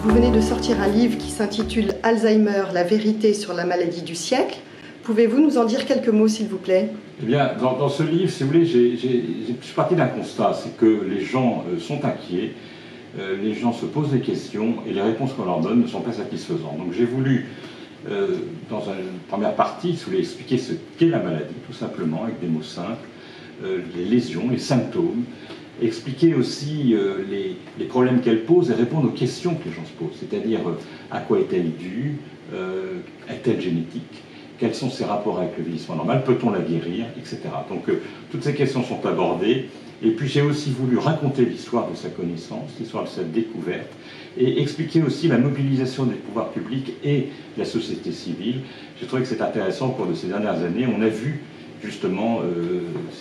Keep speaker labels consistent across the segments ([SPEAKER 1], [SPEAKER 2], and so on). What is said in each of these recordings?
[SPEAKER 1] Vous venez de sortir un livre qui s'intitule « Alzheimer, la vérité sur la maladie du siècle ». Pouvez-vous nous en dire quelques mots, s'il vous plaît?
[SPEAKER 2] Eh bien, dans ce livre, si vous voulez, je suis parti d'un constat, c'est que les gens sont inquiets, les gens se posent des questions et les réponses qu'on leur donne ne sont pas satisfaisantes. Donc j'ai voulu, dans une première partie, si vous voulez, expliquer ce qu'est la maladie, tout simplement, avec des mots simples, les lésions, les symptômes, expliquer aussi les problèmes qu'elle pose et répondre aux questions que les gens se posent, c'est-à-dire à quoi est-elle due, est-elle génétique, quels sont ses rapports avec le vieillissement normal, peut-on la guérir, etc. Donc toutes ces questions sont abordées. Et puis j'ai aussi voulu raconter l'histoire de sa connaissance, l'histoire de sa découverte, et expliquer aussi la mobilisation des pouvoirs publics et de la société civile. J'ai trouvé que c'est intéressant au cours de ces dernières années. On a vu justement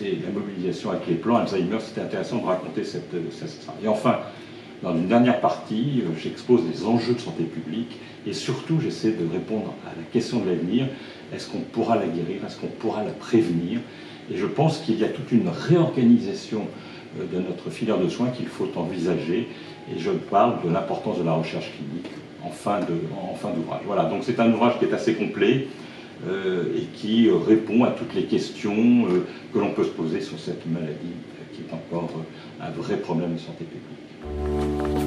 [SPEAKER 2] la mobilisation avec les plans Alzheimer. C'était intéressant de raconter ça. Et enfin, dans une dernière partie, j'expose les enjeux de santé publique et surtout j'essaie de répondre à la question de l'avenir. Est-ce qu'on pourra la guérir? Est-ce qu'on pourra la prévenir? Et je pense qu'il y a toute une réorganisation de notre filière de soins qu'il faut envisager. Et je parle de l'importance de la recherche clinique en fin d'ouvrage. Voilà, donc c'est un ouvrage qui est assez complet et qui répond à toutes les questions que l'on peut se poser sur cette maladie qui est encore un vrai problème de santé publique.